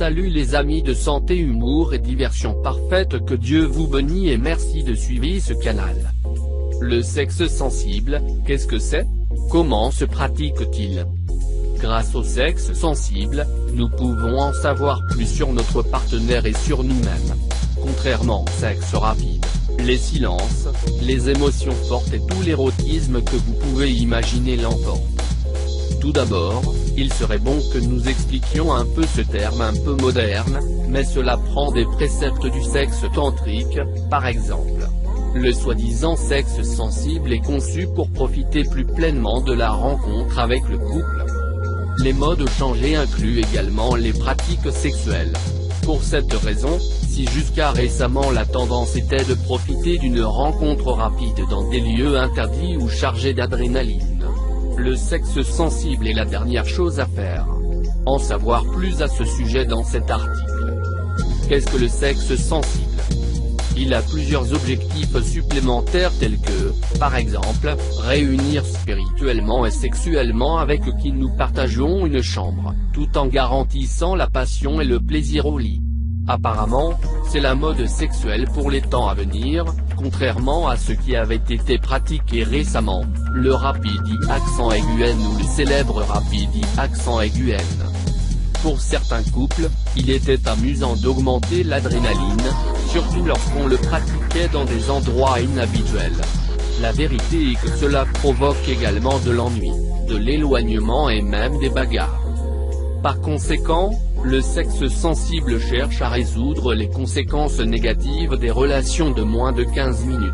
Salut les amis de santé, humour et diversion parfaite, que Dieu vous bénisse et merci de suivre ce canal. Le sexe sensible, qu'est-ce que c'est? Comment se pratique-t-il? Grâce au sexe sensible, nous pouvons en savoir plus sur notre partenaire et sur nous-mêmes. Contrairement au sexe rapide, les silences, les émotions fortes et tout l'érotisme que vous pouvez imaginer l'emportent. Tout d'abord, il serait bon que nous expliquions un peu ce terme un peu moderne, mais cela prend des préceptes du sexe tantrique, par exemple. Le soi-disant sexe sensible est conçu pour profiter plus pleinement de la rencontre avec le couple. Les modes changés incluent également les pratiques sexuelles. Pour cette raison, si jusqu'à récemment la tendance était de profiter d'une rencontre rapide dans des lieux interdits ou chargés d'adrénaline, le sexe sensible est la dernière chose à faire. En savoir plus à ce sujet dans cet article. Qu'est-ce que le sexe sensible? Il a plusieurs objectifs supplémentaires tels que, par exemple, réunir spirituellement et sexuellement avec qui nous partageons une chambre, tout en garantissant la passion et le plaisir au lit. Apparemment, c'est la mode sexuelle pour les temps à venir, contrairement à ce qui avait été pratiqué récemment, le rapidi accent aigu N ou le célèbre rapidi accent aigu N. Pour certains couples, il était amusant d'augmenter l'adrénaline, surtout lorsqu'on le pratiquait dans des endroits inhabituels. La vérité est que cela provoque également de l'ennui, de l'éloignement et même des bagarres. Par conséquent, le sexe sensible cherche à résoudre les conséquences négatives des relations de moins de 15 minutes.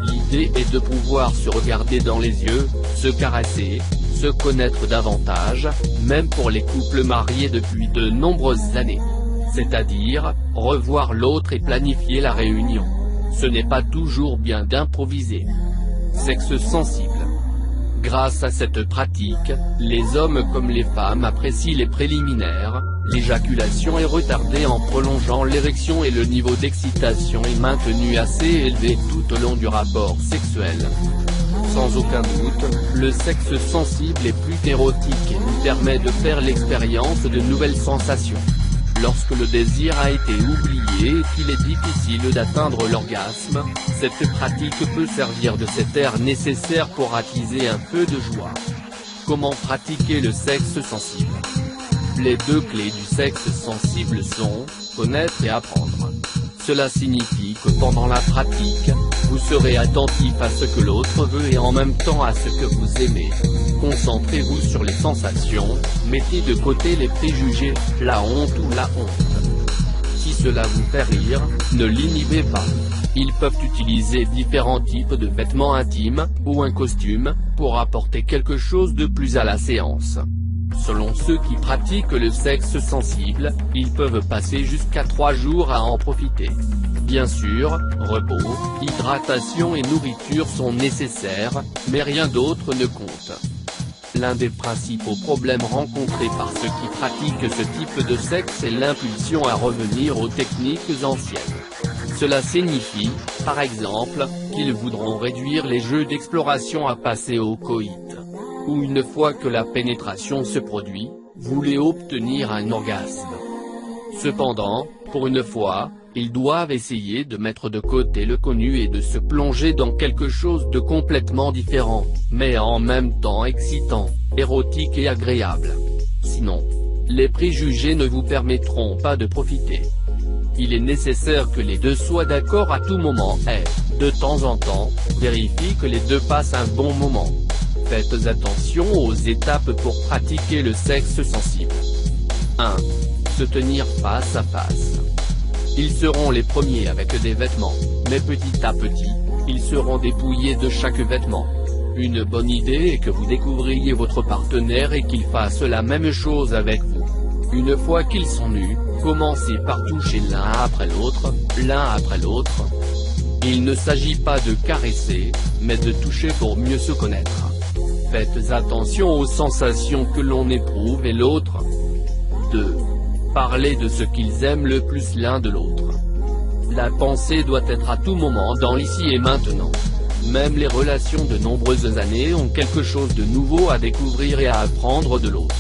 L'idée est de pouvoir se regarder dans les yeux, se caresser, se connaître davantage, même pour les couples mariés depuis de nombreuses années. C'est-à-dire, revoir l'autre et planifier la réunion. Ce n'est pas toujours bien d'improviser. Sexe sensible. Grâce à cette pratique, les hommes comme les femmes apprécient les préliminaires, l'éjaculation est retardée en prolongeant l'érection et le niveau d'excitation est maintenu assez élevé tout au long du rapport sexuel. Sans aucun doute, le sexe sensible est plus érotique et nous permet de faire l'expérience de nouvelles sensations. Lorsque le désir a été oublié et qu'il est difficile d'atteindre l'orgasme, cette pratique peut servir de cet air nécessaire pour attiser un peu de joie. Comment pratiquer le sexe sensible? Les deux clés du sexe sensible sont, connaître et apprendre. Cela signifie que pendant la pratique, vous serez attentif à ce que l'autre veut et en même temps à ce que vous aimez. Concentrez-vous sur les sensations, mettez de côté les préjugés, la honte ou la honte. Si cela vous fait rire, ne l'inhibez pas. Ils peuvent utiliser différents types de vêtements intimes, ou un costume, pour apporter quelque chose de plus à la séance. Selon ceux qui pratiquent le sexe sensible, ils peuvent passer jusqu'à 3 jours à en profiter. Bien sûr, repos, hydratation et nourriture sont nécessaires, mais rien d'autre ne compte. L'un des principaux problèmes rencontrés par ceux qui pratiquent ce type de sexe est l'impulsion à revenir aux techniques anciennes. Cela signifie, par exemple, qu'ils voudront réduire les jeux d'exploration à passer au coït. Ou une fois que la pénétration se produit, voulez obtenir un orgasme. Cependant, pour une fois, ils doivent essayer de mettre de côté le connu et de se plonger dans quelque chose de complètement différent, mais en même temps excitant, érotique et agréable. Sinon, les préjugés ne vous permettront pas de profiter. Il est nécessaire que les deux soient d'accord à tout moment et, de temps en temps, vérifie que les deux passent un bon moment. Faites attention aux étapes pour pratiquer le sexe sensible. 1. Se tenir face à face. Ils seront les premiers avec des vêtements, mais petit à petit, ils seront dépouillés de chaque vêtement. Une bonne idée est que vous découvriez votre partenaire et qu'il fasse la même chose avec vous. Une fois qu'ils sont nus, commencez par toucher l'un après l'autre, Il ne s'agit pas de caresser, mais de toucher pour mieux se connaître. Faites attention aux sensations que l'on éprouve et l'autre. 2. Parlez de ce qu'ils aiment le plus l'un de l'autre. La pensée doit être à tout moment dans l'ici et maintenant. Même les relations de nombreuses années ont quelque chose de nouveau à découvrir et à apprendre de l'autre.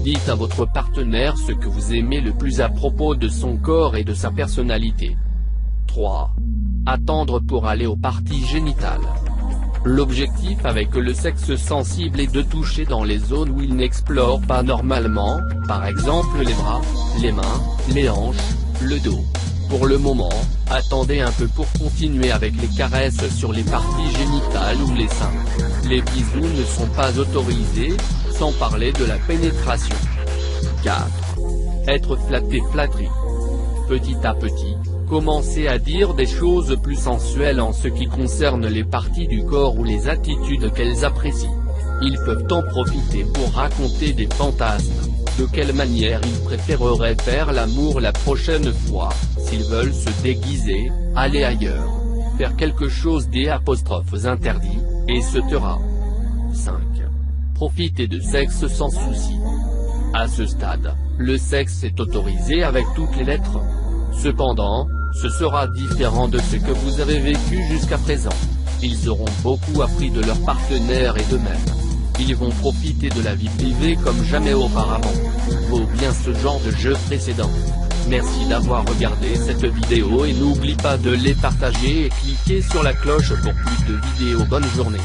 Dites à votre partenaire ce que vous aimez le plus à propos de son corps et de sa personnalité. 3. Attendre pour aller aux parties génitales. L'objectif avec le sexe sensible est de toucher dans les zones où il n'explore pas normalement, par exemple les bras, les mains, les hanches, le dos. Pour le moment, attendez un peu pour continuer avec les caresses sur les parties génitales ou les seins. Les bisous ne sont pas autorisés, sans parler de la pénétration. 4. Être flatté-flatterie. Petit à petit, commencez à dire des choses plus sensuelles en ce qui concerne les parties du corps ou les attitudes qu'elles apprécient. Ils peuvent en profiter pour raconter des fantasmes, de quelle manière ils préféreraient faire l'amour la prochaine fois, s'ils veulent se déguiser, aller ailleurs, faire quelque chose des apostrophes interdits, etc. 5. Profitez de sexe sans souci. À ce stade, le sexe est autorisé avec toutes les lettres. Cependant, ce sera différent de ce que vous avez vécu jusqu'à présent. Ils auront beaucoup appris de leur partenaire et d'eux-mêmes. Ils vont profiter de la vie privée comme jamais auparavant. Vaut bien ce genre de jeu précédent. Merci d'avoir regardé cette vidéo et n'oublie pas de les partager et cliquer sur la cloche pour plus de vidéos. Bonne journée.